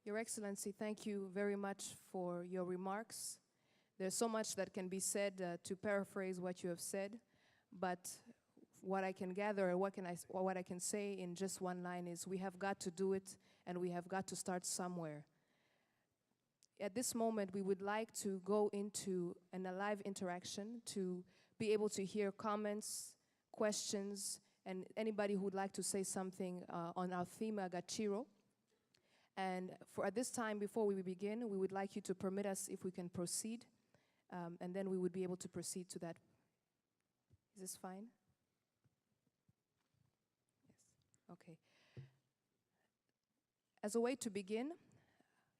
Your Excellency, thank you very much for your remarks. There's so much that can be said to paraphrase what you have said, but what I can gather, or what I can say in just one line is we have got to do it, and we have got to start somewhere. At this moment, we would like to go into a live interaction to be able to hear comments, questions, and anybody who would like to say something on our theme, Agaciro. And at this time, before we begin, we would like you to permit us if we can proceed, and then we would be able to proceed to that. Is this fine? Yes, okay. As a way to begin,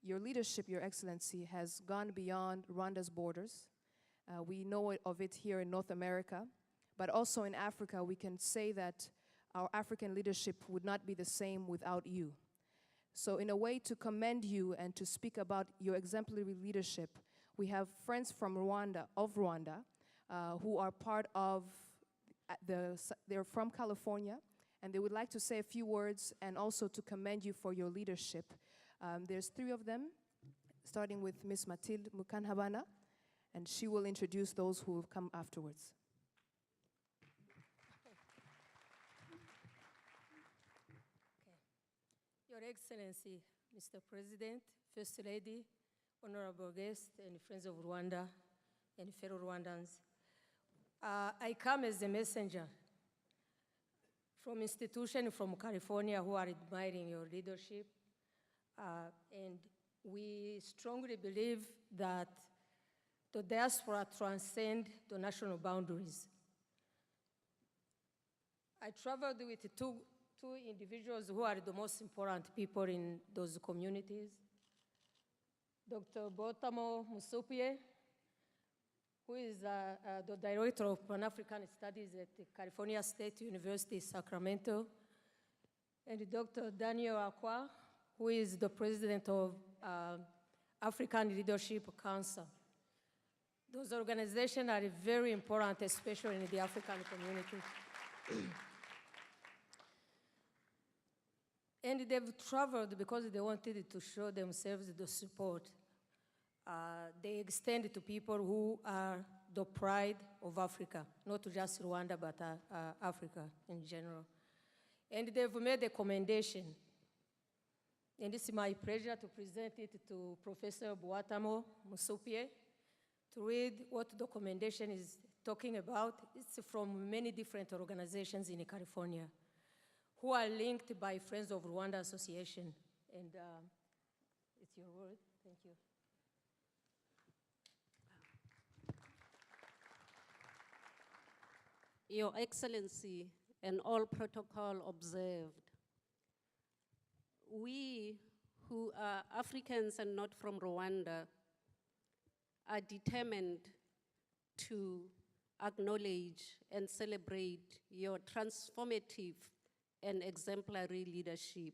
your leadership, Your Excellency, has gone beyond Rwanda's borders. We know of it here in North America, but also in Africa, we can say that our African leadership would not be the same without you. So in a way to commend you and to speak about your exemplary leadership, we have friends from Rwanda, who are part of they're from California, and they would like to say a few words and also to commend you for your leadership. There's 3 of them, starting with Ms. Mathilde Mukanhabana, and she will introduce those who will come afterwards. Your Excellency, Mr. President, First Lady, honorable guests, and friends of Rwanda, and fellow Rwandans. I come as a messenger from institutions from California who are admiring your leadership, and we strongly believe that the diaspora transcends the national boundaries. I traveled with two individuals who are the most important people in those communities. Dr. Botamo Musupye, who is the Director of Pan-African Studies at the California State University, Sacramento, and Dr. Daniel Akwa, who is the President of African Leadership Council. Those organizations are very important, especially in the African community. And they've traveled because they wanted to show themselves the support. They extend to people who are the pride of Africa, not just Rwanda, but Africa in general. And they've made a commendation. And it's my pleasure to present it to Professor Boatamo Musupye to read what the commendation is talking about. It's from many different organizations in California who are linked by Friends of Rwanda Association. And it's your word. Thank you. Your Excellency, and all protocol observed, we who are Africans and not from Rwanda are determined to acknowledge and celebrate your transformative and exemplary leadership.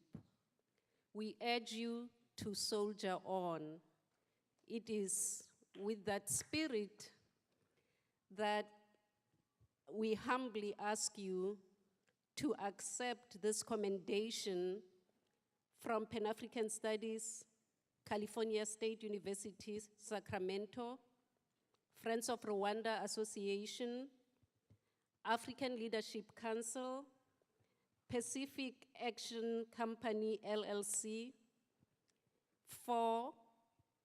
We urge you to soldier on. It is with that spirit that we humbly ask you to accept this commendation from Pan-African Studies, California State University, Sacramento, Friends of Rwanda Association, African Leadership Council, Pacific Action Company, LLC, for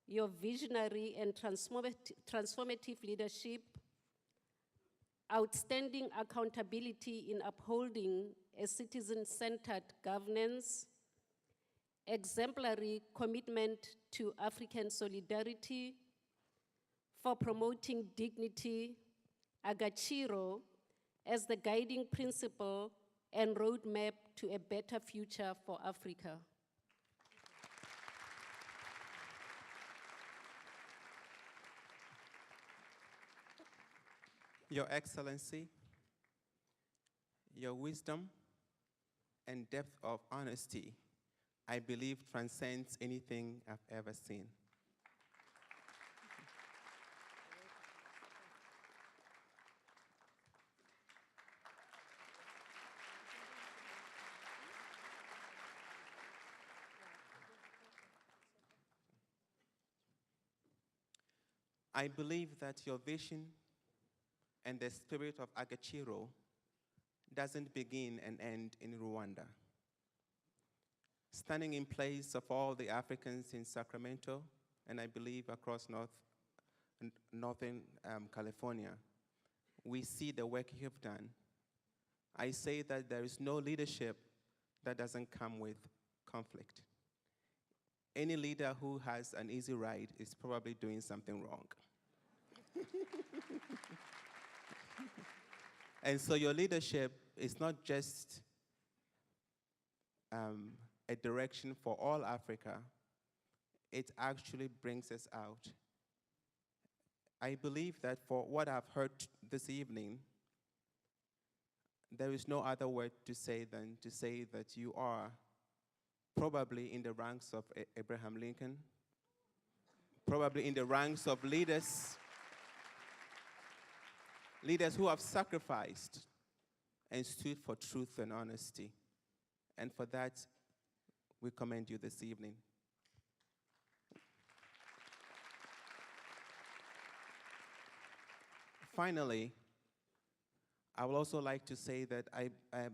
your visionary and transformative leadership, outstanding accountability in upholding a citizen-centered governance, exemplary commitment to African solidarity, for promoting dignity, Agaciro, as the guiding principle and roadmap to a better future for Africa. Your Excellency, your wisdom and depth of honesty, I believe, transcends anything I've ever seen. I believe that your vision and the spirit of Agaciro doesn't begin and end in Rwanda. Standing in place of all the Africans in Sacramento, and I believe across Northern California, we see the work you have done. I say that there is no leadership that doesn't come with conflict. Any leader who has an easy ride is probably doing something wrong. And so your leadership is not just a direction for all Africa, it actually brings us out. I believe that for what I've heard this evening, there is no other word to say than to say that you are probably in the ranks of Abraham Lincoln, probably in the ranks of leaders who have sacrificed and stood for truth and honesty. And for that, we commend you this evening. Finally, I would also like to say that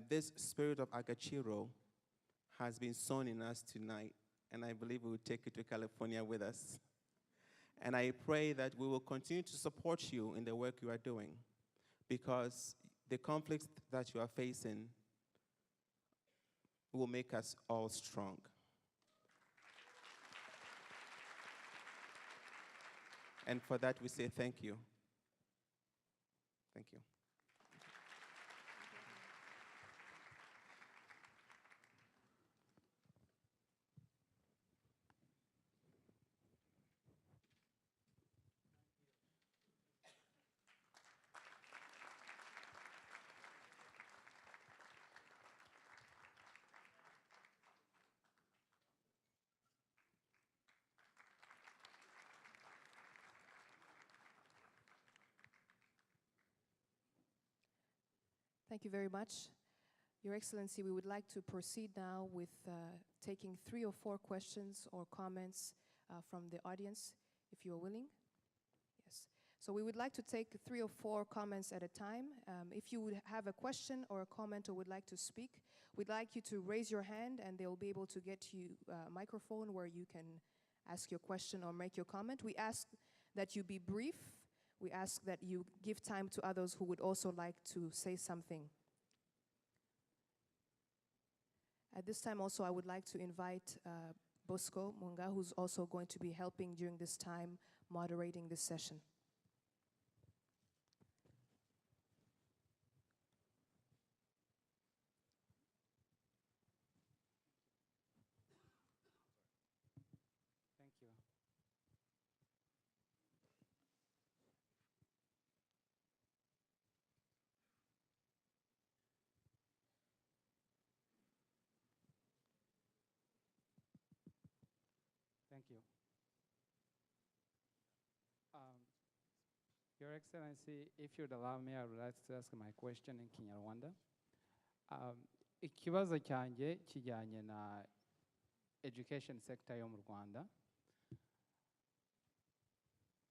this spirit of Agaciro has been sown in us tonight, and I believe we will take it to California with us. And I pray that we will continue to support you in the work you are doing, because the conflicts that you are facing will make us all strong. And for that, we say thank you. Thank you. Thank you very much. Your Excellency, we would like to proceed now with taking 3 or 4 questions or comments from the audience, if you are willing. Yes. So we would like to take 3 or 4 comments at a time. If you would have a question or a comment or would like to speak, we'd like you to raise your hand and they'll be able to get you a microphone where you can ask your question or make your comment. We ask that you be brief. We ask that you give time to others who would also like to say something. At this time also, I would like to invite Bosco Munga, who's also going to be helping during this time, moderating this session. Thank you. Thank you. Your Excellency, if you'd allow me, I would like to ask my question in Kinyarwanda. Ikibazo cyanjye kijyanye na education sector yo mu Rwanda.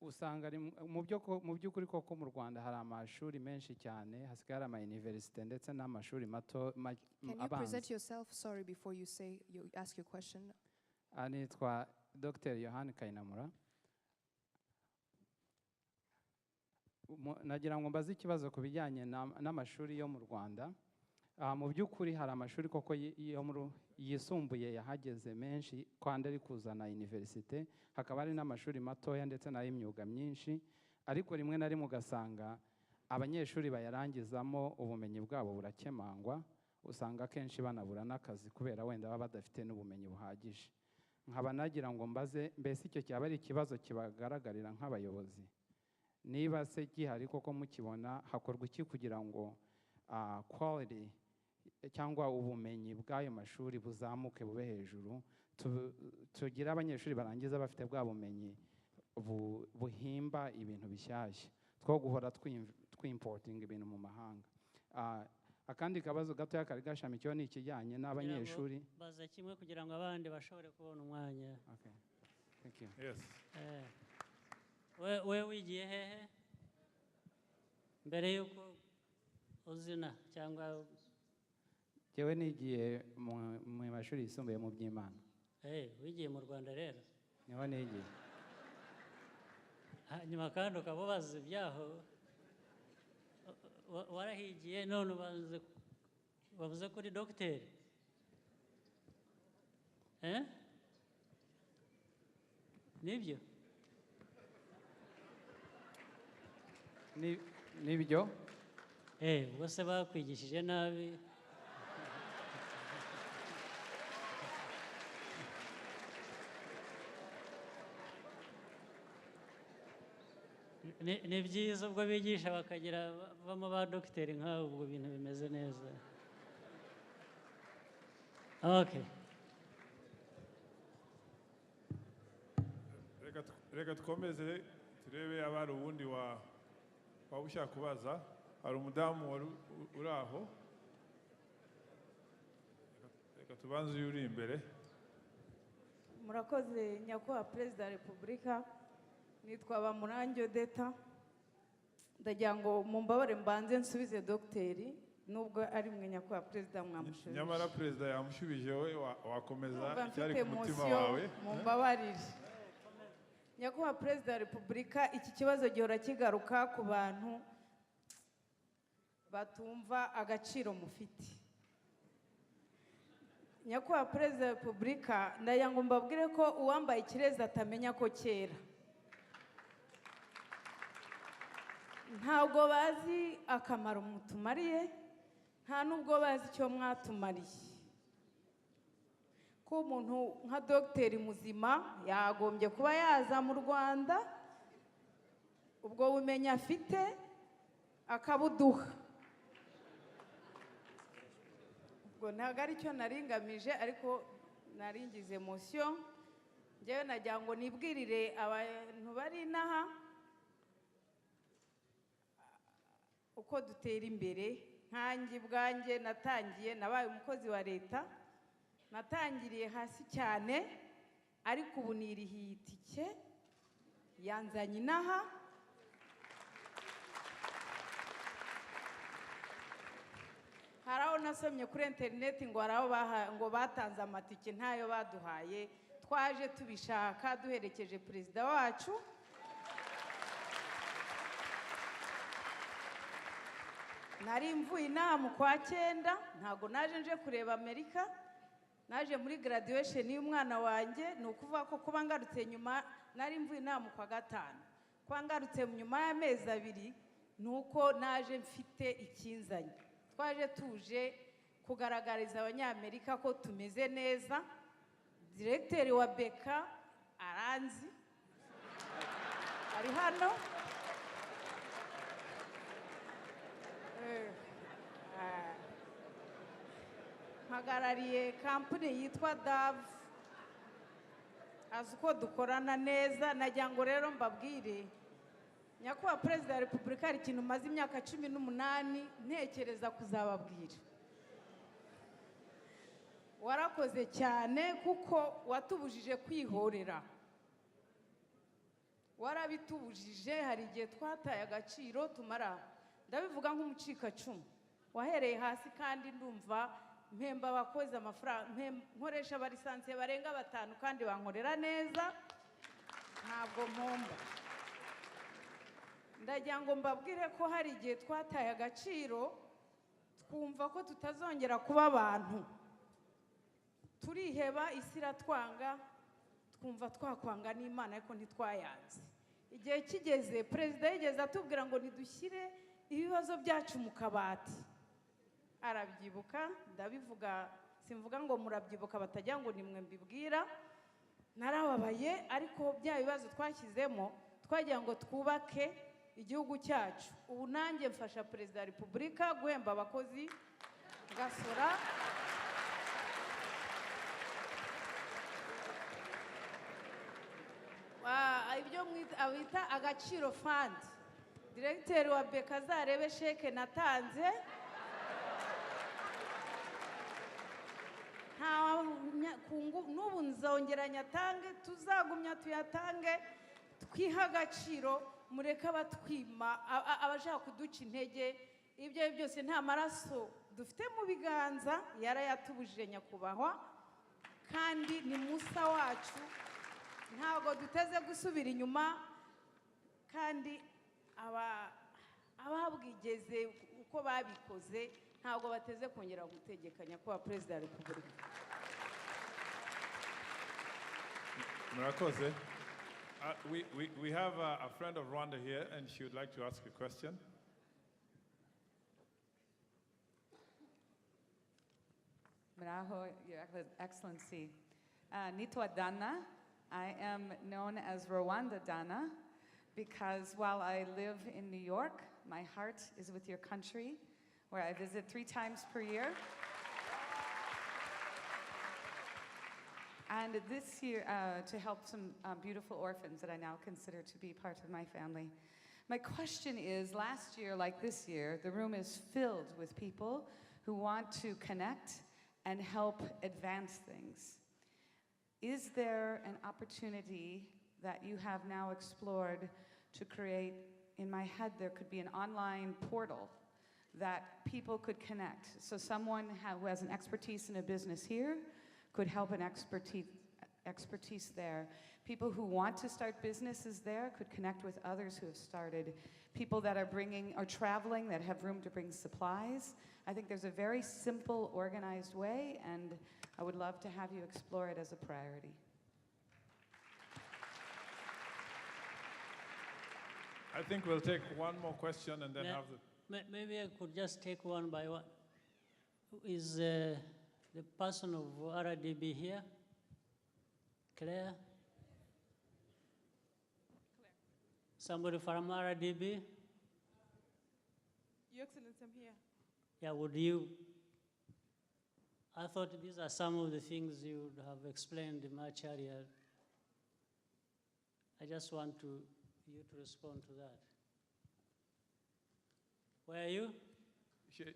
Usanga mu by'ukuri koko mu Rwanda hari amashuri menshi cyane, hasigaye hari ama-university ndetse n'amashuri mato Can you present yourself, sorry, before you ask your question? Nitwa Dr. Yohani Kayinamura. Nagira ngo mbaze ikibazo ku bijyanye n'amashuri yo mu Rwanda. Mu by'ukuri hari amashuri koko yisumbuye yahageze menshi kandi ari kuzana university, hakaba hari n'amashuri matoya ndetse n'ay'imyuga myinshi, ariko rimwe na rimwe ugasanga abanyeshuri bayarangizamo ubumenyi bwabo burakemangwa, usanga kenshi banabura n'akazi kubera wenda baba badafite n'ubumenyi buhagije. Nkaba nagira ngo mbaze, mbese icyo cyaba ari ikibazo kibagaragarira nk'abayobozi? Niba se gihari koko mukibona, hakorwa iki kugira ngo quality cyangwa ubumenyi bw'ayo mashuri buzamuke bube hejuru, tugire abanyeshuri barangiza bafite bwa bumenyi buhimba ibintu bishyashya, two guhora twimporting ibintu mu mahanga. Akandi kabazo gatoya kari gashamikiyeho ni ikijyanye n'abanyeshuri. Baza kimwe kugira ngo abandi bashobore kubona umwanya. Okay. Thank you. Yes. we wigiye hehe mbere yuko uzina cyangwa Jyewe nigiye mu mashuri yisumbuye mu by'Imana. wigiye mu Rwanda rero Niho nigiye. hanyuma kandi ukaba ubaza ibyaho warahigiye none bavuze kuri dogiteri nibyo Nibyo? ubwo se bakwigishije nabi ni byiza ubwo bigisha bakagira bamo ba dogiteri nk'abo ubwo bintu bimeze neza okay reka twomeze turebe abari ubundi waba ushaka kubaza hari umudamu wari uri aho reka tubanze uyu uri imbere murakoze nyakubahwa perezida wa repubulika nitwa Bamurange Odeta ndagira ngo mumbabare mbanze nsubize dogiteri nubwo ari mwe nyakubahwa perezida mwamushubije nyamara perezida yamushubije we wakomeza icyari mfite ku mutima emotion wawe mumbabarire nyakubahwa perezida wa repubulika iki kibazo gihora kigaruka ku bantu batumva agaciro mufite nyakubahwa perezida wa repubulika ndagira ngo mbabwire ko uwambaye ikirezi atamenya ko kera ntabwo bazi akamaro mutumariye nta nubwo bazi icyo mwatumariye ko umuntu nka dogiteri muzima yagombye kuba yaza mu Rwanda ubwo bumenyi afite akabuduha ubwo ntabwo ari cyo naringamije ariko naringize emotion njyewe nagira ngo nibwirire abantu bari inaha uko dutera imbere nkanjye bwanjye nabaye umukozi wa leta natangiriye hasi cyane ariko ubu nirihiye itike yanzanye inaha hari aho nasomye kuri interineti ngo hari aho ngo batanze amatike ntayo baduhaye twaje tubishaka duherekeje perezida wacu nari mvuye inaha mu kwa 9 ntago naje nje kureba Amerika naje muri graduation y'umwana wanjye ni ukuvuga ko kuba ngarutse nyuma nari mvuye inaha mu kwa 5 kuba ngarutse nyuma y'amezi 2 nuko naje mfite ikinzanye twaje tuje kugaragariza abanyamerika ko tumeze neza directeur wa Beka aranzi ari hano mpagarariye kampani yitwa DAV azi uko dukorana neza nagira ngo rero mbabwire nyakubahwa perezida wa repubulika hari ikintu umaze imyaka 18 ntekereza kuzababwira warakoze cyane kuko watubujije kwihorera warabitubujije hari igihe twataye agaciro tumara ndabivuga nk'umucikacumu wahereye hasi kandi ndumva mpemba abakozi amafaranga nkoresha abarisansiye barenga 5 kandi bankorera neza ntabwo mpomba ndagira ngo mbabwire ko hari igihe twataye agaciro twumva ko tutazongera kuba abantu turiheba isi iratwanga twumva twakwanga n'Imana ariko ntitwayanze igihe kigeze perezida yigeze atubwira ngo nidushyire ibibazo byacu mu kabati arabyibuka ndabivuga simvuga ngo murabyibuka batajya ngo nimwe mbibwira narababaye ariko bya bibazo twashyizemo twagira ngo twubake igihugu cyacu ubu nanjye mfasha perezida wa repubulika guhemba abakozi gasora ibyo bita agaciro fund directeur wa Beka azarebe sheke natanze n'ubu nzongera nyatange tuzagumya tuyatange twiha agaciro mureke abatwima abashaka kuduca intege ibyo ari byo byose nta maraso dufite mu biganza yarayatubujije nyakubahwa kandi ni musa wacu ntabwo duteze gusubira inyuma kandi ababwigeze uko babikoze ntabwo bateze kongera gutegeka nyakubahwa perezida wa repubulika. Murakoze. We have a friend of Rwanda here, and she would like to ask a question. Muraho, Your Excellency. Nitwa Dana. I am known as Rwanda Dana because while I live in New York, my heart is with your country, where I visit 3 times per year. And this year, to help some beautiful orphans that I now consider to be part of my family. My question is, last year, like this year, the room is filled with people who want to connect and help advance things. Is there an opportunity that you have now explored to create, in my head, there could be an online portal that people could connect? So someone who has an expertise in a business here could help an expertise there. People who want to start businesses there could connect with others who have started. People that are traveling, that have room to bring supplies. I think there's a very simple, organized way, and I would love to have you explore it as a priority. I think we'll take one more question and then have the... Maybe I could just take one by one. Is the person of RDB here? Claire? Somebody from RDB? Your Excellency, I'm here. Yeah, would you? I thought these are some of the things you would have explained much earlier. I just want you to respond to that. Where are you?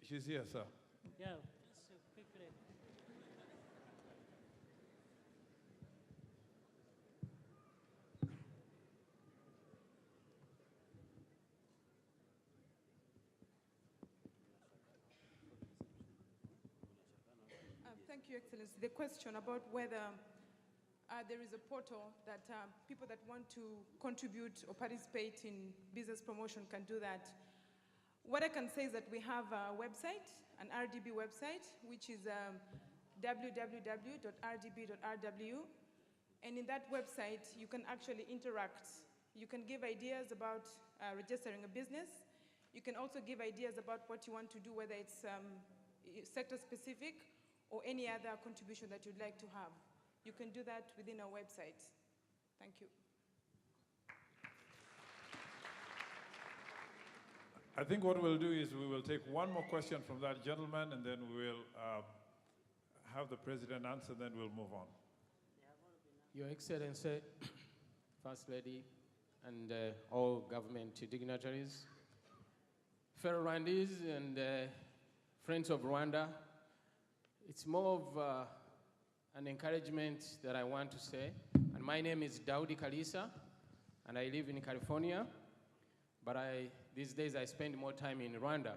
She's here, sir. Yeah, just quickly. Thank you, Excellency. The question about whether there is a portal that people that want to contribute or participate in business promotion can do that. What I can say is that we have a website, an RDB website, which is www.rdb.rw. And in that website, you can actually interact. You can give ideas about registering a business. You can also give ideas about what you want to do, whether it's sector-specific or any other contribution that you'd like to have. You can do that within our website. Thank you. I think what we'll do is we will take one more question from that gentleman, and then we will have the President answer, then we'll move on. Your Excellency, First Lady, and all government dignitaries, fellow Rwandese and friends of Rwanda, it's more of an encouragement that I want to say. And my name is Daudi Kalisa, and I live in California, but these days I spend more time in Rwanda.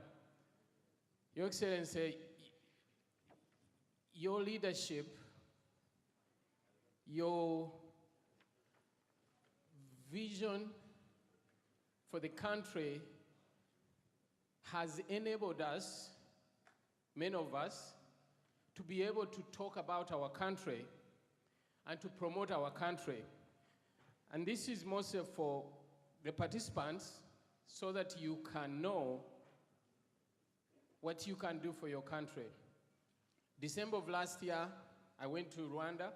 Your Excellency, your leadership, your vision for the country has enabled us, many of us, to be able to talk about our country and to promote our country. And this is mostly for the participants so that you can know what you can do for your country. December of last year, I went to Rwanda,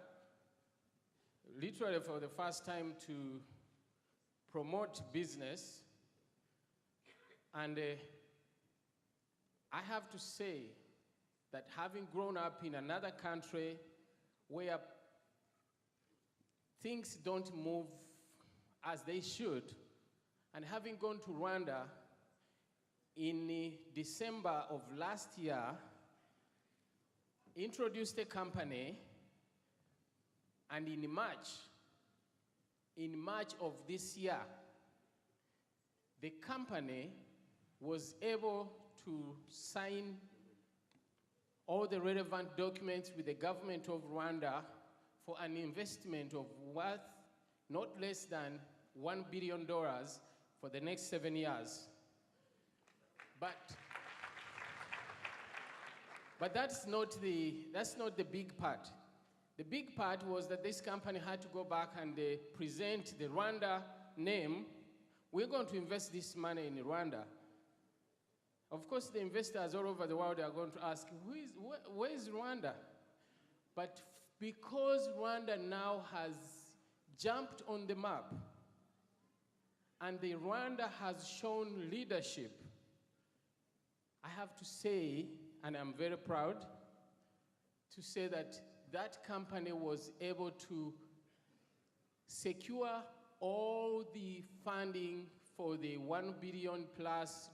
literally for the first time to promote business. And I have to say that having grown up in another country where things don't move as they should, and having gone to Rwanda in December of last year, introduced a company, and in March, in March of this year, the company was able to sign all the relevant documents with the government of Rwanda for an investment of worth not less than $1 billion for the next 7 years. But that's not the big part. The big part was that this company had to go back and present the Rwanda name. We're going to invest this money in Rwanda. Of course, the investors all over the world are going to ask, where is Rwanda? But because Rwanda now has jumped on the map, and the Rwanda has shown leadership, I have to say, and I'm very proud to say that that company was able to secure all the funding for the $1 billion plus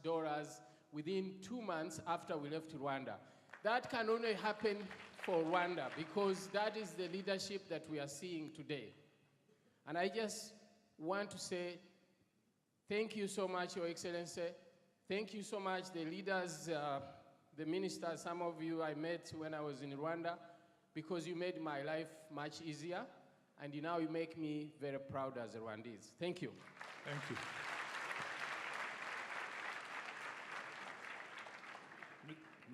within 2 months after we left Rwanda. That can only happen for Rwanda because that is the leadership that we are seeing today. And I just want to say thank you so much, Your Excellency. Thank you so much, the leaders, the ministers, some of you I met when I was in Rwanda, because you made my life much easier, and now you make me very proud as a Rwandese. Thank you. Thank you.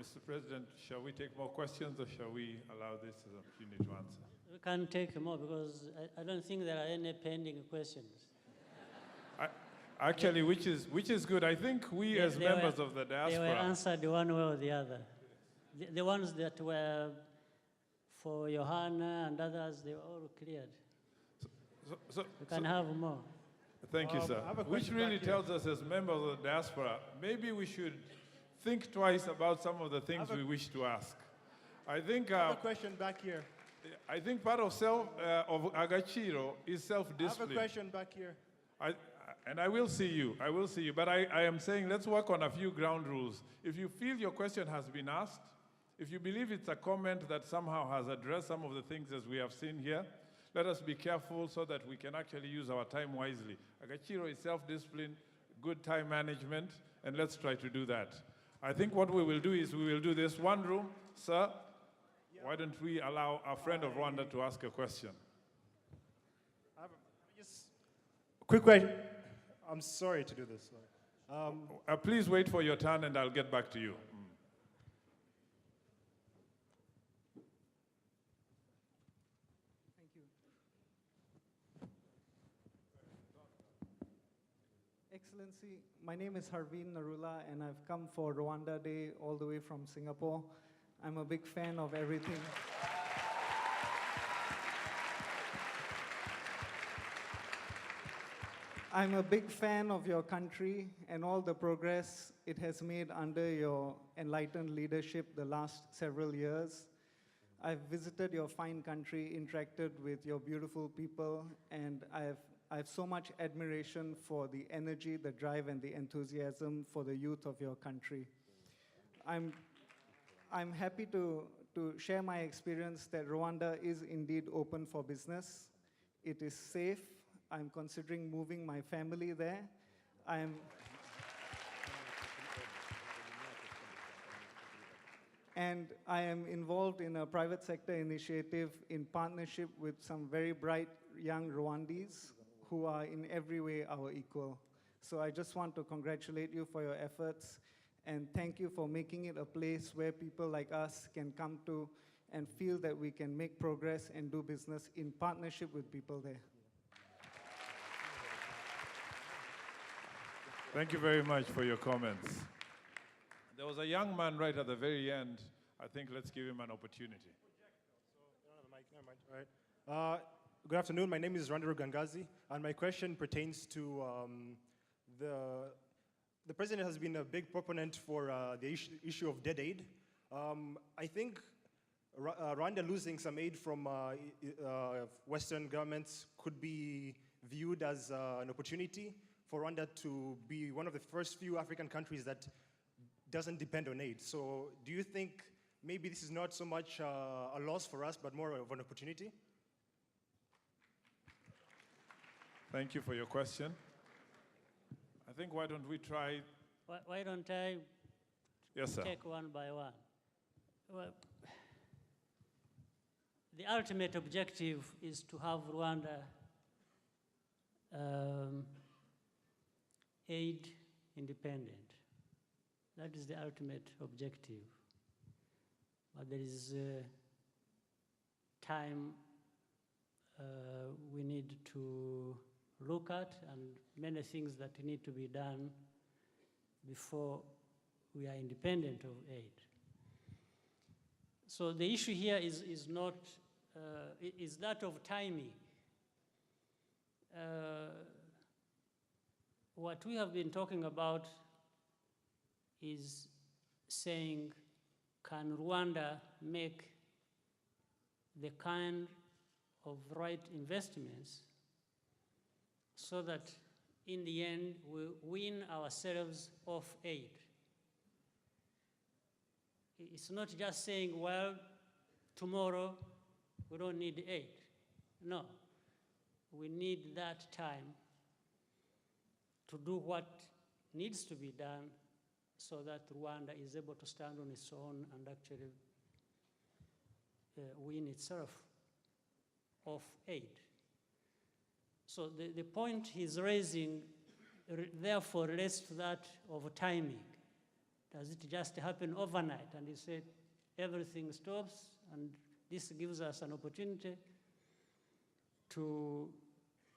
Mr. President, shall we take more questions or shall we allow this as an opportunity to answer? We can take more because I don't think there are any pending questions. Actually, which is good. I think we as members of the diaspora... They were answered one way or the other. The ones that were for Johanna and others, they were all cleared. We can have more. Thank you, sir. Which really tells us as members of the diaspora, maybe we should think twice about some of the things we wish to ask. I think... I have a question back here. I think part of Agachiro is self-discipline. I have a question back here. And I will see you, but I am saying let's work on a few ground rules. If you feel your question has been asked, if you believe it's a comment that somehow has addressed some of the things as we have seen here, let us be careful so that we can actually use our time wisely. Agachiro is self-discipline, good time management, and let's try to do that. I think what we will do is we will do this one room. Sir, why don't we allow our friend of Rwanda to ask a question? Quick question. I'm sorry to do this. Please wait for your turn and I'll get back to you. Thank you. Excellency, my name is Harveen Narula and I've come for Rwanda Day all the way from Singapore. I'm a big fan of everything. I'm a big fan of your country and all the progress it has made under your enlightened leadership the last several years. I've visited your fine country, interacted with your beautiful people, and I have so much admiration for the energy, the drive, and the enthusiasm for the youth of your country. I'm happy to share my experience that Rwanda is indeed open for business. It is safe. I'm considering moving my family there. And I am involved in a private sector initiative in partnership with some very bright young Rwandese who are in every way our equal. So I just want to congratulate you for your efforts and thank you for making it a place where people like us can come to and feel that we can make progress and do business in partnership with people there. Thank you very much for your comments. There was a young man right at the very end. I think let's give him an opportunity. All right. Good afternoon. My name is Rwanda Gangazi, and my question pertains to the president has been a big proponent for the issue of debt aid. I think Rwanda losing some aid from Western governments could be viewed as an opportunity for Rwanda to be one of the first few African countries that doesn't depend on aid. So do you think maybe this is not so much a loss for us, but more of an opportunity? Thank you for your question. I think why don't we try? Why don't I Yes, sir. take one by one? Well, the ultimate objective is to have Rwanda aid independent. That is the ultimate objective. But there is time we need to look at and many things that need to be done before we are independent of aid. So the issue here is not, is that of timing. What we have been talking about is saying, can Rwanda make the kind of right investments so that in the end we win ourselves off aid? It's not just saying, well, tomorrow we don't need aid. No, we need that time to do what needs to be done so that Rwanda is able to stand on its own and actually win itself of aid. So the point he's raising therefore relates to that of timing. Does it just happen overnight and he said everything stops and this gives us an opportunity to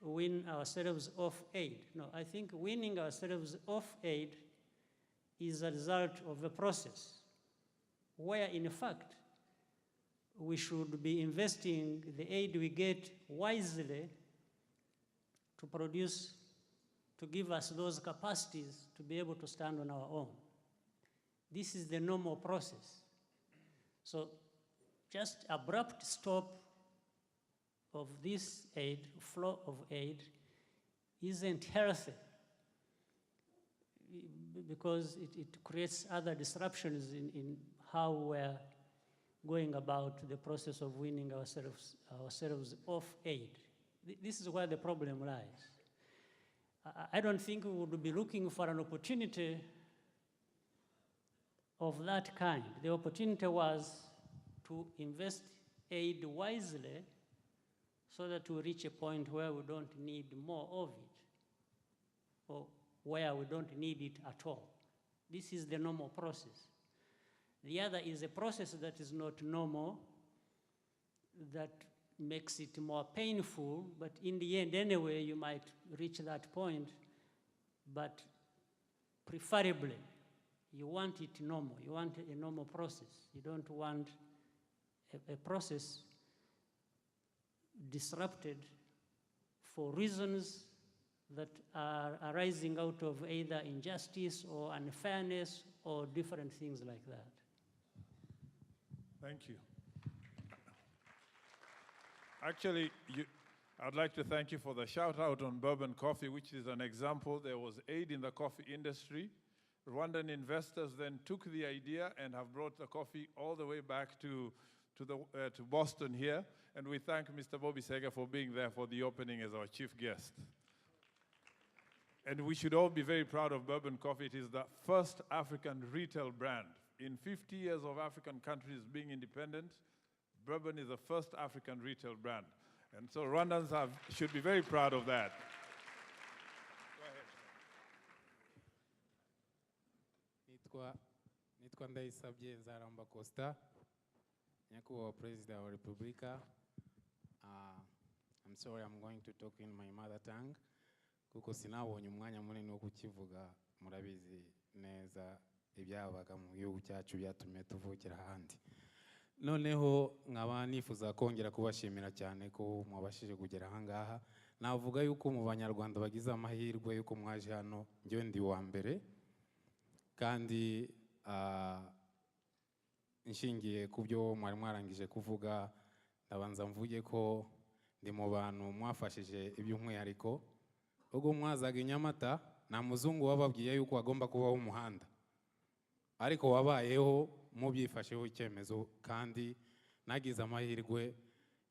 win ourselves off aid? No, I think winning ourselves off aid is a result of a process where in fact we should be investing the aid we get wisely to produce, to give us those capacities to be able to stand on our own. This is the normal process. So just abrupt stop of this aid, flow of aid, isn't healthy because it creates other disruptions in how we're going about the process of winning ourselves off aid. This is where the problem lies. I don't think we would be looking for an opportunity of that kind. The opportunity was to invest aid wisely so that we reach a point where we don't need more of it or where we don't need it at all. This is the normal process. The other is a process that is not normal, that makes it more painful, but in the end anyway you might reach that point, but preferably you want it normal. You want a normal process. You don't want a process disrupted for reasons that are arising out of either injustice or unfairness or different things like that. Thank you. Actually, I'd like to thank you for the shout out on bourbon coffee, which is an example. There was aid in the coffee industry. Rwandan investors then took the idea and have brought the coffee all the way back to Boston here. And we thank Mr. Bobby Sega for being there for the opening as our chief guest. And we should all be very proud of bourbon coffee. It is the first African retail brand. In 50 years of African countries being independent, bourbon is the first African retail brand. And so Rwandans should be very proud of that. Nitwa Ndayisabye Nzaramba Costa, Nyakubahwa President wa Repubulika. I'm sorry, I'm going to talk in my mother tongue, kuko sinabonye umwanya munini wo kukivuga, murabizi neza ibyabaga mu gihugu cyacu byatumye tuvukira ahandi. Noneho nkaba nifuza kongera kubashimira cyane ko mwabashije kugera aha ngaha. Navuga yuko mu Banyarwanda bagize amahirwe yuko mwaje hano, njye ndi wa mbere, kandi nshingiye ku byo mwari mwarangije kuvuga, ndabanza mvuge ko ndi mu bantu mwafashije iby'umwihariko. Ubwo mwazaga i Nyamata, nta muzungu wababwiye yuko agomba kubaho umuhanda, ariko wabayeho mubyifasheho icyemezo, kandi nagize amahirwe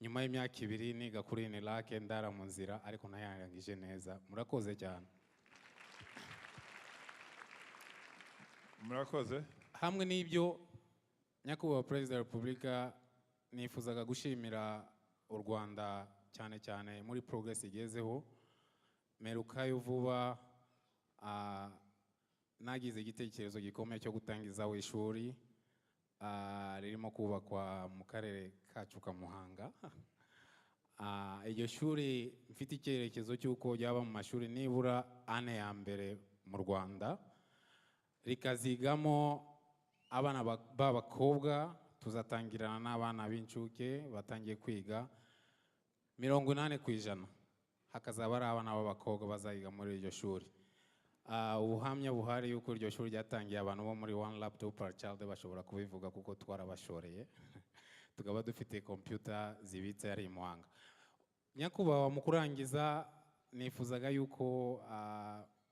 nyuma y'imyaka 2 niga kuri Nilake ndara mu nzira ariko nayarangije neza. Murakoze cyane. Murakoze. Hamwe n'ibyo nyakubahwa Perezida wa Repubulika nifuzaga gushimira u Rwanda cyane cyane muri progress igezeho. Merukayo vuba nagize igitekerezo gikomeye cyo gutangizaho ishuri ririmo kubakwa mu karere kacu ka Muhanga. Iryo shuri mfite icyerekezo cy'uko ryaba mu mashuri nibura 4 ya mbere mu Rwanda, rikazigamo abana b'abakobwa. Tuzatangirana n'abana b'incuke batangiye kwiga 80%, hakazaba ari abana b'abakobwa bazayiga muri iryo shuri. Ubuhamya buhari yuko iryo shuri ryatangiye abantu bo muri one laptop per child bashobora kubivuga kuko twarabashoreye. Tukaba dufite computer zibitse yari Muhanga. Nyakubahwa mu kurangiza nifuzaga yuko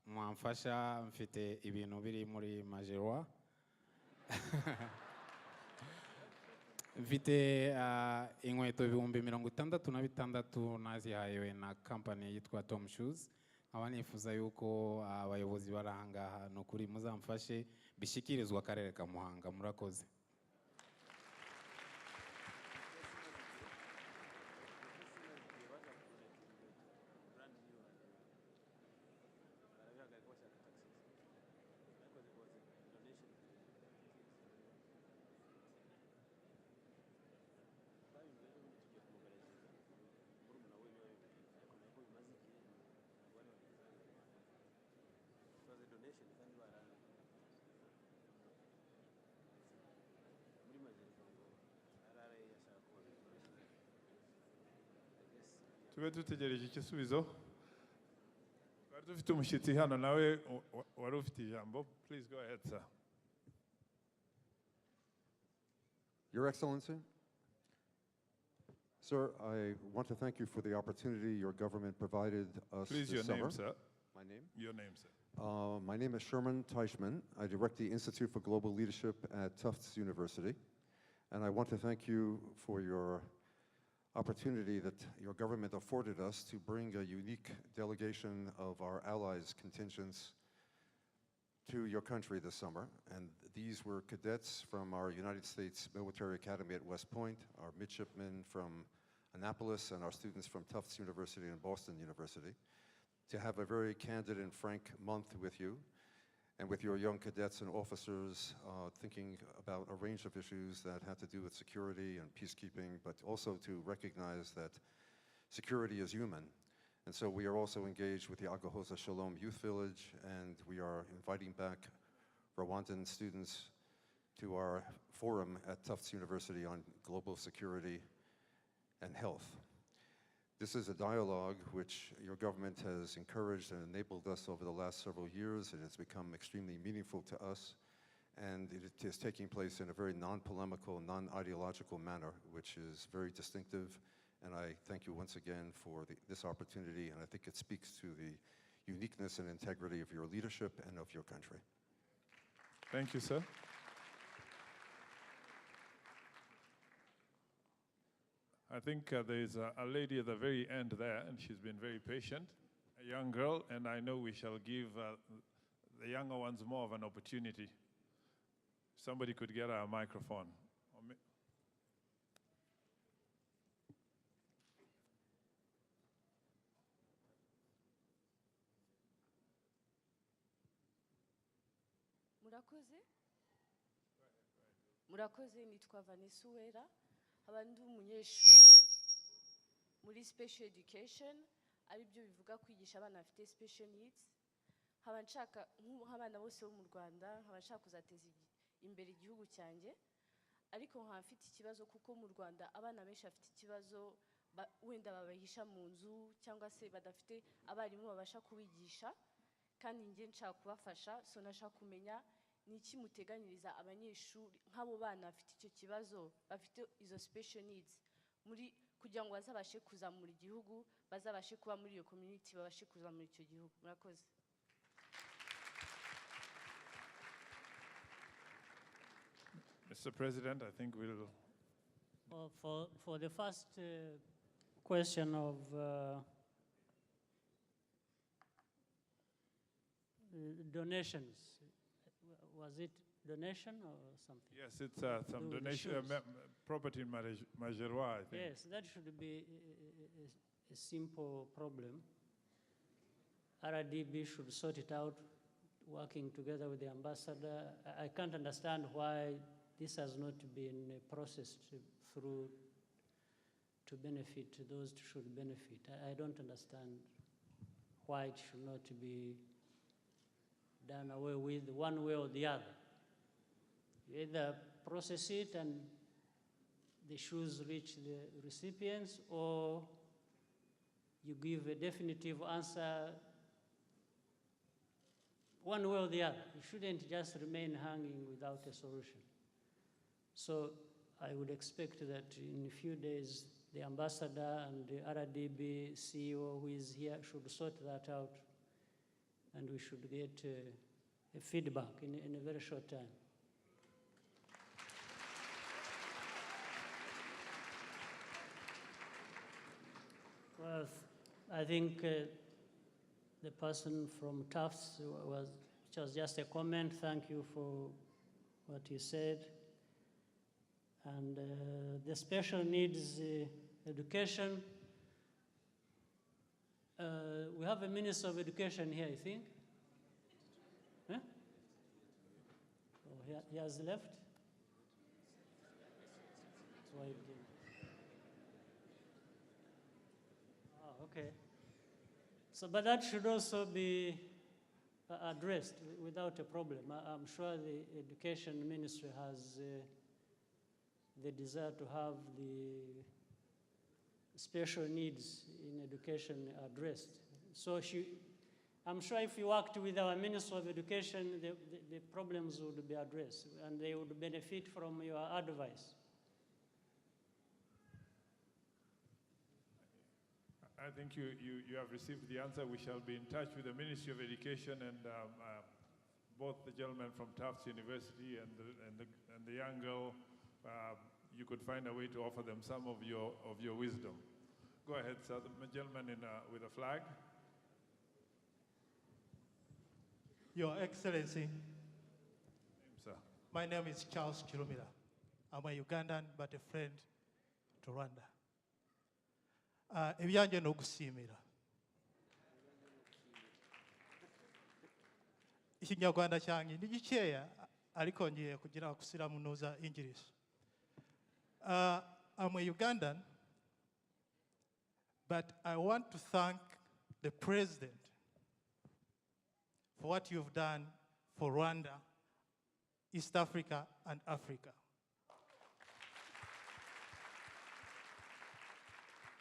mwamfasha, mfite ibintu biri muri Majerwa. Mfite inkweto 66,000 nazihayewe na company yitwa Tom Shoes. Nkaba nifuza yuko abayobozi barangaha no kuri muzamfashe bishikirizwa akarere ka Muhanga. Murakoze. Tube dutegereje igisubizo. Bari dufite umushyitsi hano nawe wari ufite ijambo. Please go ahead, sir. Your Excellency, sir, I want to thank you for the opportunity your government provided us Please, your this summer. name, sir. My name? Your name, sir. My name is Sherman Teichman. I direct the Institute for Global Leadership at Tufts University. And I want to thank you for your opportunity that your government afforded us to bring a unique delegation of our allies' contingents to your country this summer. And these were cadets from our United States Military Academy at West Point, our midshipmen from Annapolis, and our students from Tufts University and Boston University, to have a very candid and frank month with you and with your young cadets and officers, thinking about a range of issues that had to do with security and peacekeeping, but also to recognize that security is human. And so we are also engaged with the Agahosa Shalom Youth Village, and we are inviting back Rwandan students to our forum at Tufts University on global security and health. This is a dialogue which your government has encouraged and enabled us over the last several years. It has become extremely meaningful to us, and it is taking place in a very non-polemical, non-ideological manner, which is very distinctive. And I thank you once again for this opportunity, and I think it speaks to the uniqueness and integrity of your leadership and of your country. Thank you, sir. I think there's a lady at the very end there, and she's been very patient, a young girl, and I know we shall give the younger ones more of an opportunity. Somebody could get her a microphone. Murakoze nitwa Vanessa Uwera, abandi umunyeshuri muri special education, ari byo bivuga kwigisha abana bafite special needs. Haba nshaka nk'abana bose bo mu Rwanda, haba nshaka kuzateza imbere igihugu cyanjye, ariko nkaba mfite ikibazo kuko mu Rwanda abana benshi bafite ikibazo wenda babahisha mu nzu cyangwa se badafite abarimu babasha kubigisha, kandi ngiye nshaka kubafasha. So nashaka kumenya ni iki muteganyiriza abanyeshuri nk'abo bana bafite icyo kibazo, bafite izo special needs, muri kugira ngo bazabashe kuzamura igihugu, bazabashe kuba muri iyo community, babashe kuzamura icyo gihugu. Murakoze. Mr. President, I think we'll For the first question of donations, was it donation or something? Yes, it's some Do the donation, shoes. property in Majerwa, I think. Yes, that should be a simple problem. RDB should sort it out, working together with the ambassador. I can't understand why this has not been processed through to benefit those who should benefit. I don't understand why it should not be done away with one way or the other. You either process it and the shoes reach the recipients, or you give a definitive answer one way or the other. You shouldn't just remain hanging without a solution. So I would expect that in a few days, the ambassador and the RDB CEO who is here should sort that out, and we should get a feedback in a very short time. Well, I think the person from Tufts was just a comment. Thank you for what you said. And the special needs education, we have a Minister of Education here, I think. Huh? Oh, he has left? That's why he didn't. Oh, okay. So, but that should also be addressed without a problem. I'm sure the Education Ministry has the desire to have the special needs in education addressed. So I'm sure if you worked with our Minister of Education, the problems would be addressed and they would benefit from your advice. I think you have received the answer. We shall be in touch with the Ministry of Education and both the gentleman from Tufts University and the young girl. You could find a way to offer them some of your wisdom. Go ahead, sir. The gentleman with a flag. Your Excellency. Name, sir. My name is Charles Chirumira. I'm a Ugandan but a friend to Rwanda. Ebyanje n'okusiimira. Ikinyarwanda kyange ndi gikeya ariko ngiye kugira kusiramunuza English. I'm a Ugandan, but I want to thank the President for what you've done for Rwanda, East Africa, and Africa.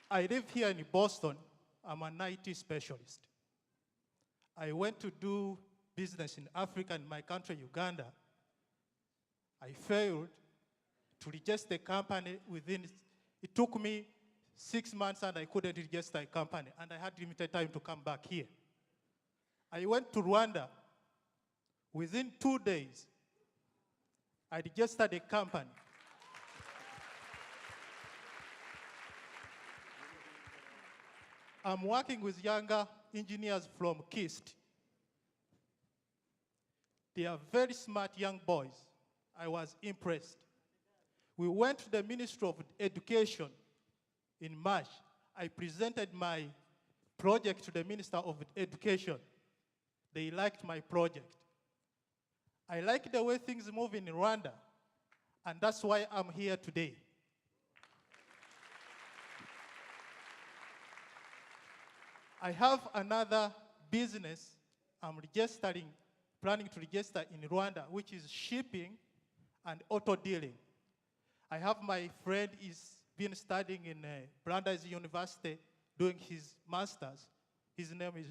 I live here in Boston. I'm an IT specialist. I went to do business in Africa, in my country, Uganda. I failed to register a company it took me 6 months and I couldn't register a company, and I had limited time to come back here. I went to Rwanda. Within 2 days, I registered a company. I'm working with younger engineers from KIST. They are very smart young boys. I was impressed. We went to the Ministry of Education in March. I presented my project to the Minister of Education. They liked my project. I like the way things move in Rwanda, and that's why I'm here today. I have another business I'm planning to register in Rwanda, which is shipping and auto dealing. I have my friend is been studying in Brandeis University doing his master's. His name is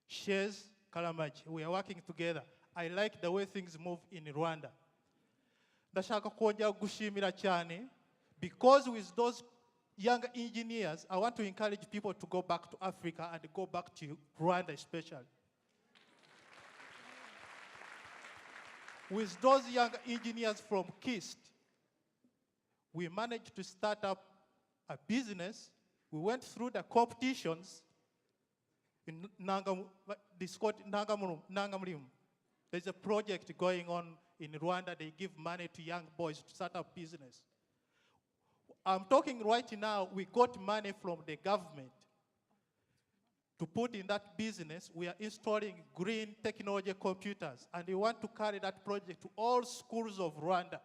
Shez Kalamachi. We are working together. I like the way things move in Rwanda. Ndashaka kongera gushimira cyane because with those young engineers, I want to encourage people to go back to Africa and go back to Rwanda especially. With those young engineers from KIST, we managed to start up a business. We went through the competitions in Nangamulim. There's a project going on in Rwanda. They give money to young boys to start up business. I'm talking right now, we got money from the government to put in that business. We are installing green technology computers, and we want to carry that project to all schools of Rwanda.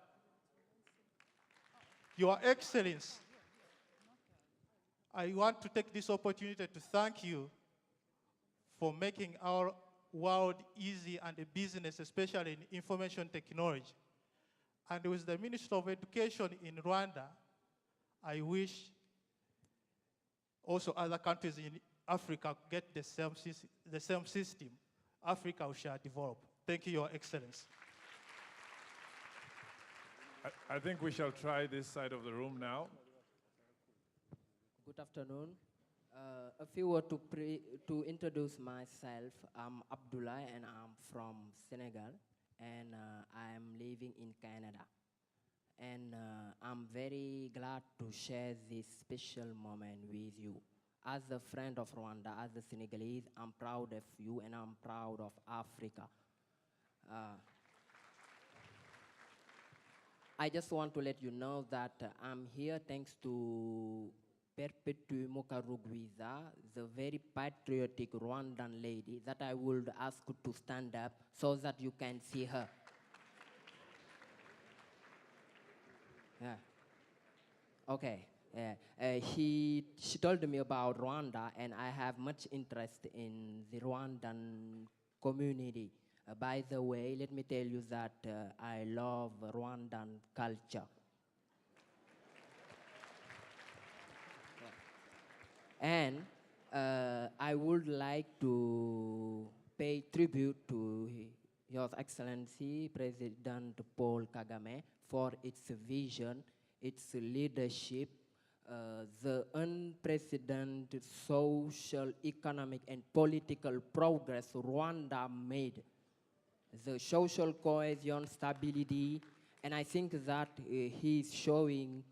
Your Excellency, I want to take this opportunity to thank you for making our world easy and the business, especially in information technology. And with the Minister of Education in Rwanda, I wish also other countries in Africa get the same system. Africa shall develop. Thank you, Your Excellency. I think we shall try this side of the room now. Good afternoon. A few words to introduce myself. I'm Abdullah and I'm from Senegal, and I'm living in Canada. And I'm very glad to share this special moment with you. As a friend of Rwanda, as a Senegalese, I'm proud of you and I'm proud of Africa. I just want to let you know that I'm here thanks to Perpetu Mukarugwiza, the very patriotic Rwandan lady that I would ask to stand up so that you can see her. Yeah. Okay. She told me about Rwanda, and I have much interest in the Rwandan community. By the way, let me tell you that I love Rwandan culture. And I would like to pay tribute to Your Excellency President Paul Kagame for its vision, its leadership, the unprecedented social, economic, and political progress Rwanda made, the social cohesion, stability, and I think that he's showing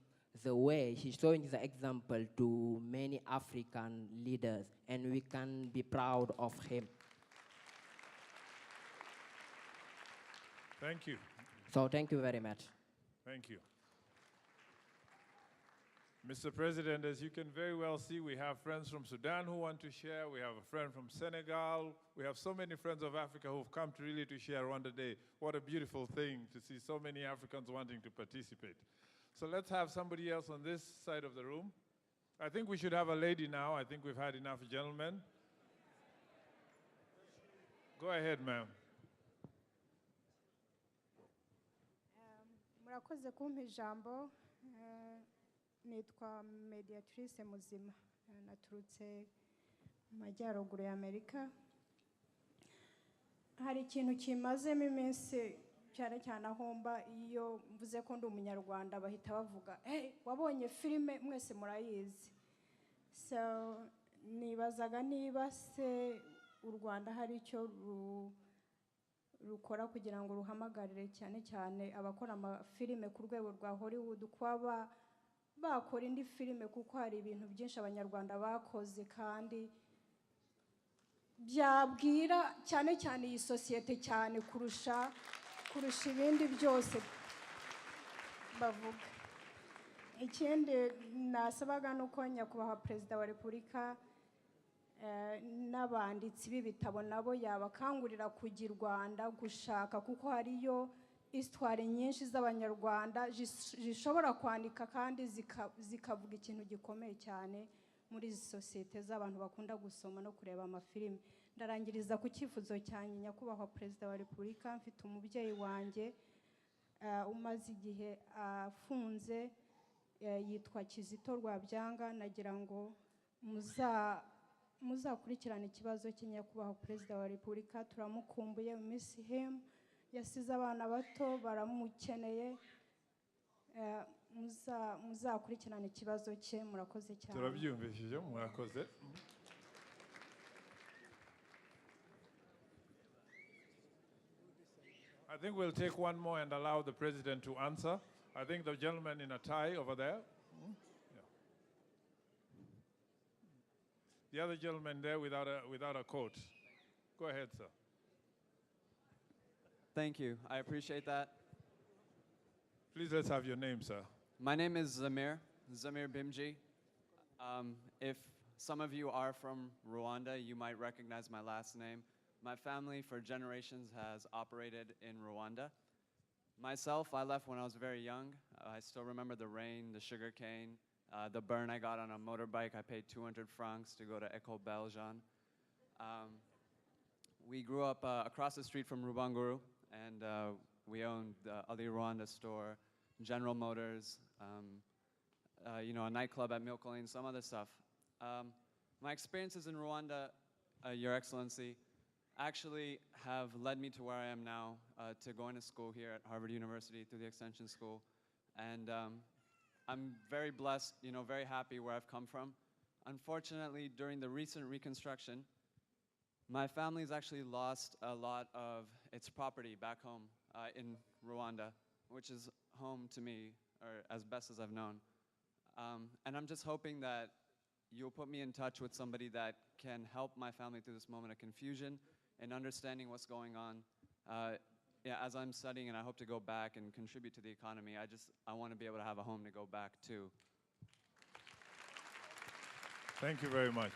the way, he's showing the example to many African leaders, and we can be proud of him. Thank you. So thank you very much. Thank you. Mr. President, as you can very well see, we have friends from Sudan who want to share. We have a friend from Senegal. We have so many friends of Africa who've come to really to share Rwanda Day. What a beautiful thing to see so many Africans wanting to participate. So let's have somebody else on this side of the room. I think we should have a lady now. I think we've had enough gentlemen. Go ahead, ma'am. Murakoze kumpa ijambo. Nitwa Mediatrice Muzima. Naturutse mu majyaruguru ya Amerika. Hari ikintu kimazemo iminsi cyane cyane ahomba iyo mvuze ko ndi umunyarwanda bahita bavuga wabonye filime mwese murayizi. So nibazaga niba se u Rwanda hari icyo rukora kugira ngo ruhamagarire cyane cyane abakora amafilime ku rwego rwa Hollywood kwaba bakora indi filime, kuko hari ibintu byinshi abanyarwanda bakoze kandi byabwira cyane cyane iyi sosiyete cyane kurusha ibindi byose bavuga. Ikindi nasabaga nuko nyakubahwa Perezida wa Repubulika n'abanditsi b'ibitabo nabo yabakangurira kujya i Rwanda gushaka, kuko hariyo histoire nyinshi z'abanyarwanda zishobora kwandika kandi zikavuga ikintu gikomeye cyane muri izi sosiyete z'abantu bakunda gusoma no kureba amafilime. Ndarangiriza ku cyifuzo cyanjye nyakubahwa Perezida wa Repubulika. Mfite umubyeyi wanjye umaze igihe afunze, yitwa Kizito Rwabyanga. Nagira ngo muzakurikirane ikibazo cye nyakubahwa Perezida wa Repubulika. Turamukumbuye, miss him. Yasize abana bato baramukeneye. Muzakurikirane ikibazo cye. Murakoze cyane. Turabyumvishije, murakoze. I think we'll take one more and allow the President to answer. I think the gentleman in a tie over there. Hmm? Yeah. The other gentleman there without a coat. Go ahead, sir. Thank you. I appreciate that. Please let's have your name, sir. My name is Zamir Bimji. If some of you are from Rwanda, you might recognize my last name. My family for generations has operated in Rwanda. Myself, I left when I was very young. I still remember the rain, the sugar cane, the burn I got on a motorbike. I paid 200 francs to go to École Belgian. We grew up across the street from Rubanguru, and we owned the Ali Rwanda store, General Motors, you know, a nightclub at Milk Lane, some other stuff. My experiences in Rwanda, Your Excellency, actually have led me to where I am now, to going to school here at Harvard University through the Extension School. And I'm very blessed, you know, very happy where I've come from. Unfortunately, during the recent reconstruction, my family's actually lost a lot of its property back home in Rwanda, which is home to me, or as best as I've known. And I'm just hoping that you'll put me in touch with somebody that can help my family through this moment of confusion and understanding what's going on. Yeah, as I'm studying and I hope to go back and contribute to the economy, I want to be able to have a home to go back to. Thank you very much.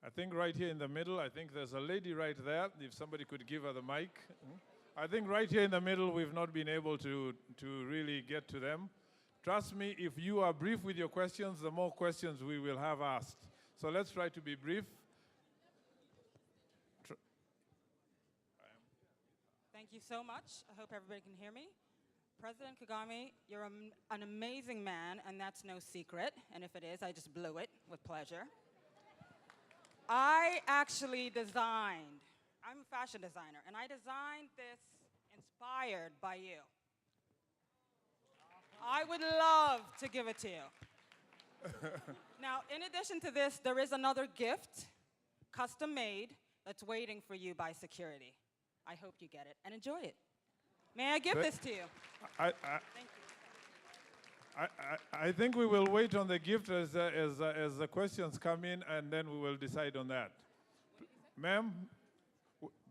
I think right here in the middle, I think there's a lady right there, if somebody could give her the mic. I think right here in the middle, we've not been able to really get to them. Trust me, if you are brief with your questions, the more questions we will have asked. So let's try to be brief. Thank you so much. I hope everybody can hear me. President Kagame, you're an amazing man, and that's no secret. And if it is, I just blew it with pleasure. I actually designed, I'm a fashion designer, and I designed this inspired by you. I would love to give it to you. Now, in addition to this, there is another gift, custom made, that's waiting for you by security. I hope you get it and enjoy it. May I give this to you? Thank you. I think we will wait on the gift as the questions come in, and then we will decide on that. Ma'am,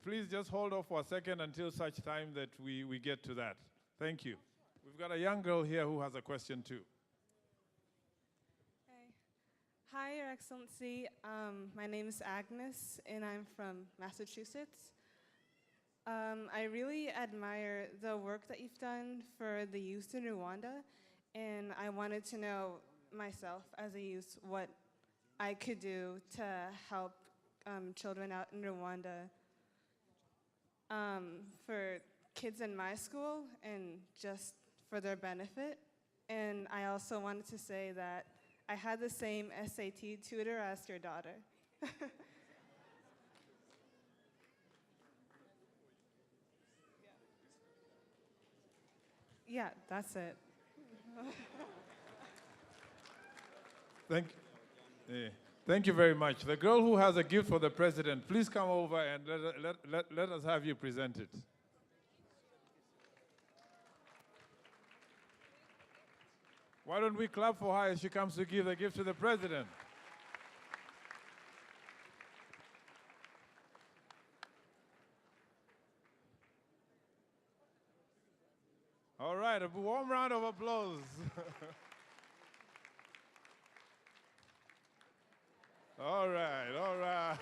please just hold off for a second until such time that we get to that. Thank you. We've got a young girl here who has a question too. Hi, Your Excellency. My name is Agnes, and I'm from Massachusetts. I really admire the work that you've done for the youth in Rwanda, and I wanted to know myself as a youth what I could do to help children out in Rwanda, for kids in my school and just for their benefit. And I also wanted to say that I had the same SAT tutor as your daughter. Yeah, that's it. Thank you very much. The girl who has a gift for the president, please come over and let us have you present it. Why don't we clap for her as she comes to give the gift to the president? All right, a warm round of applause. All right.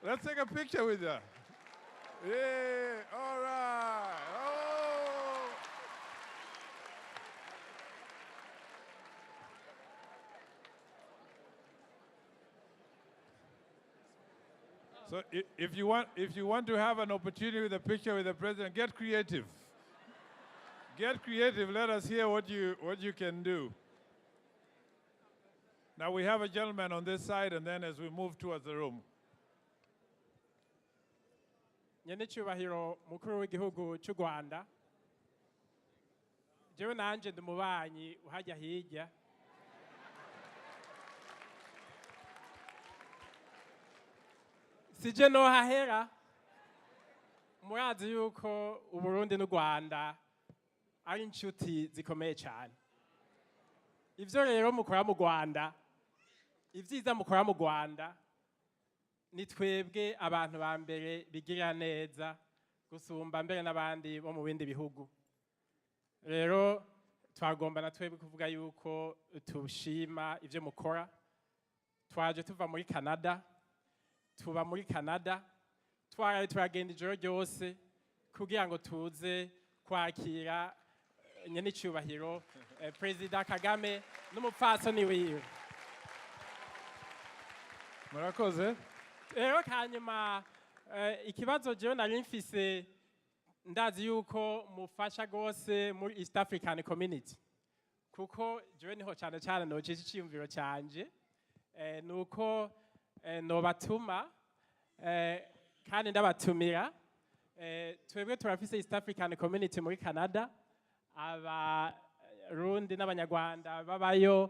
Let's take a picture with her. Yeah, all right. Oh. So if you want to have an opportunity with a picture with the president, get creative. Get creative. Let us hear what you can do. Now we have a gentleman on this side, and then as we move towards the room. Nyanicyubahiro mukuru w'igihugu cy'u Rwanda, jewe nanje ndi mubanyi uhajya hirya. sije nohahera murazi yuko uburundi n'u rwanda ari inshuti zikomeye cyane. Ivyo rero mukora mu rwanda, ivyiza mukora mu rwanda, ni twebwe abantu ba mbere bigirira neza gusumba mbere n'abandi bo mu bindi bihugu. Rero twagomba na twebwe kuvuga yuko tushima ivyo mukora. Twaje tuva muri Canada, tuba muri Canada, twaraye turagenda ijoro ryose kugira ngo tuze kwakira nyenicubahiro President Kagame n'umupfasoni wiwe. Murakoze. Rero kanyuma ikibazo jewe nari mfise, ndazi yuko mufasha gose muri East African Community, kuko jewe niho cyane cyane nojeje iciyumviro cyanje, nuko nobatuma kandi ndabatumira. Twebwe turafise East African Community muri Canada, abarundi n'abanyarwanda babayo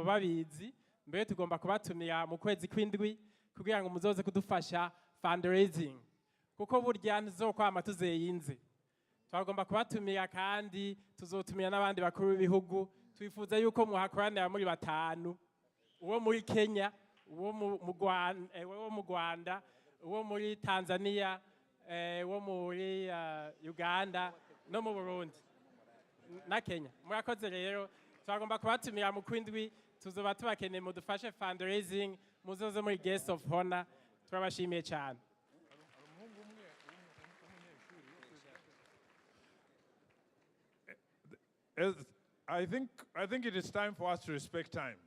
babizi. Mbere tugomba kubatumira mu kwezi kw'indwi kugira ngo muzoze kudufasha fundraising, kuko burya ntizokwama tuzeyinze. Twagomba kubatumira kandi tuzotumira n'abandi bakuru b'ibihugu. Twifuza yuko muhakoranira muri batanu, uwo muri Kenya, uwo mu Rwanda, uwo muri Tanzania, uwo muri Uganda no mu Burundi na Kenya. Murakoze rero, twagomba kubatumira mu kw'indwi, tuzoba tubakeneye mudufashe fundraising, muzoze muri guest of honor. Turabashimiye cyane. I think it is time for us to respect time.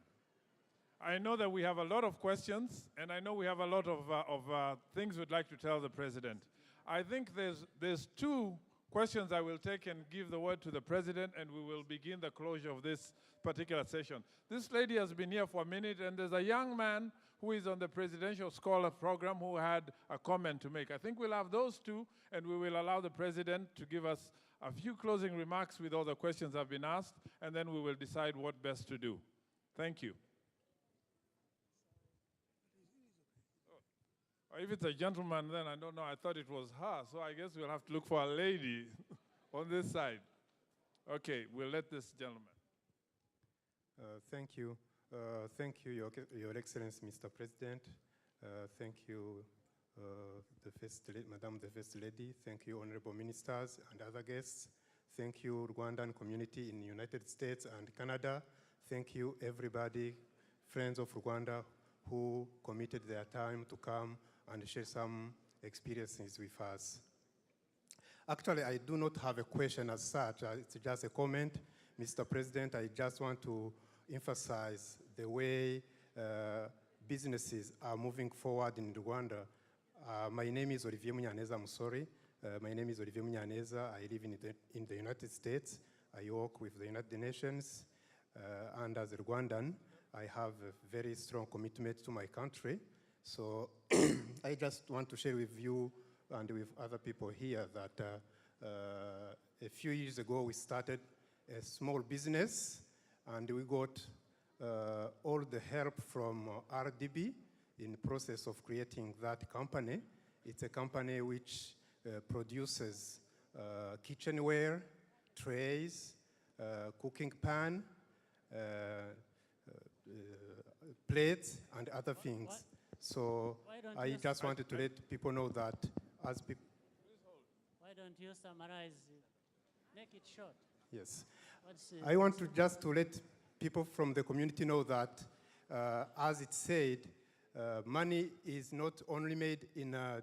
I know that we have a lot of questions, and I know we have a lot of things we'd like to tell the President. I think there's two questions I will take and give the word to the President, and we will begin the closure of this particular session. This lady has been here for a minute, and there's a young man who is on the Presidential Scholar Program who had a comment to make. I think we'll have those two, and we will allow the President to give us a few closing remarks with all the questions that have been asked, and then we will decide what best to do. Thank you. Or if it's a gentleman, then I don't know. I thought it was her, so I guess we'll have to look for a lady on this side. Okay, we'll let this gentleman. Thank you. Thank you, Your Excellency, Mr. President. Thank you, Madam the First Lady. Thank you, Honorable Ministers and other guests. Thank you, Rwandan community in the United States and Canada. Thank you, everybody, friends of Rwanda who committed their time to come and share some experiences with us. Actually, I do not have a question as such. It's just a comment. Mr. President, I just want to emphasize the way businesses are moving forward in Rwanda. My name is Olivier Munyaneza. I'm sorry. My name is Olivier Munyaneza. I live in the United States. I work with the United Nations. And as a Rwandan, I have a very strong commitment to my country. So I just want to share with you and with other people here that a few years ago we started a small business, and we got all the help from RDB in the process of creating that company. It's a company which produces kitchenware, trays, cooking pan, plates, and other things. So I just wanted to let people know that as people... Why don't you summarize, make it short? Yes. I want to just to let people from the community know that, as it said, money is not only made in a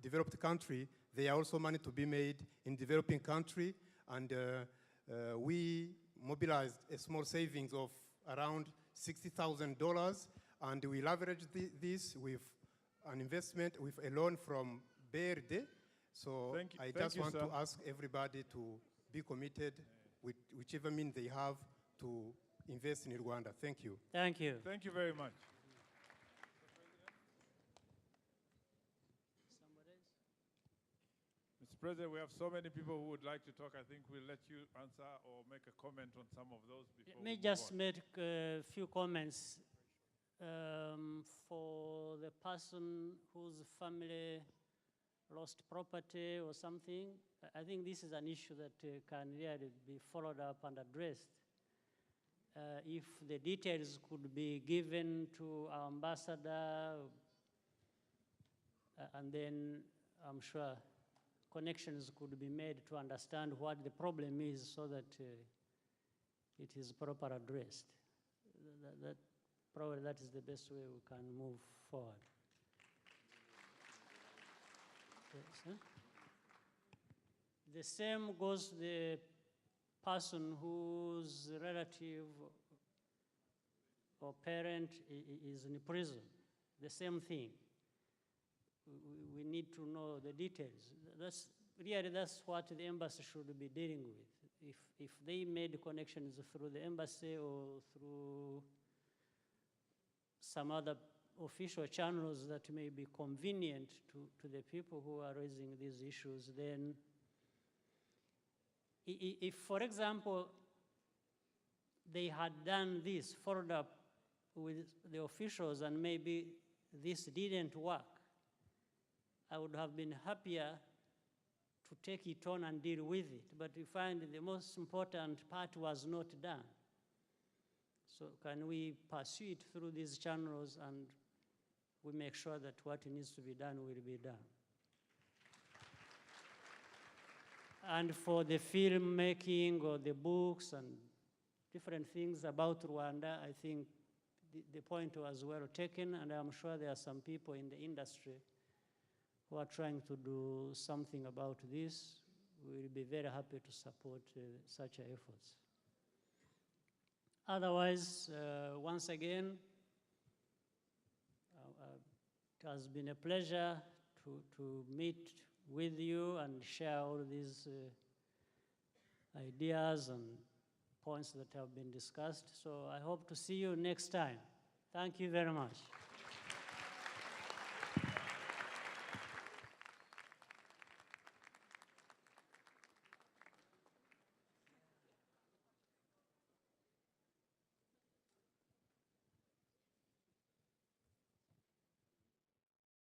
developed country, there are also money to be made in developing country, and we mobilized a small savings of around $60,000, and we leveraged this with an investment, with a loan from BRD. So I just want to ask everybody to be committed with whichever means they have to invest in Rwanda. Thank you. Thank you. Thank you very much. Mr. President, we have so many people who would like to talk. I think we'll let you answer or make a comment on some of those before Let me we move just on. make a few comments for the person whose family lost property or something, I think this is an issue that can really be followed up and addressed. If the details could be given to our ambassador, and then I'm sure connections could be made to understand what the problem is so that it is properly addressed. Probably that is the best way we can move forward. Yes, huh? The same goes to the person whose relative or parent is in prison. The same thing. We need to know the details. That's what the embassy should be dealing with. If they made connections through the embassy or through some other official channels that may be convenient to the people who are raising these issues, then if, for example, they had done this, followed up with the officials, and maybe this didn't work, I would have been happier to take it on and deal with it. But we find the most important part was not done. So can we pursue it through these channels, and we make sure that what needs to be done will be done. And for the filmmaking or the books and different things about Rwanda, I think the point was well taken, and I'm sure there are some people in the industry who are trying to do something about this. We will be very happy to support such efforts. Otherwise, once again, it has been a pleasure to meet with you and share all these ideas and points that have been discussed. So I hope to see you next time. Thank you very much.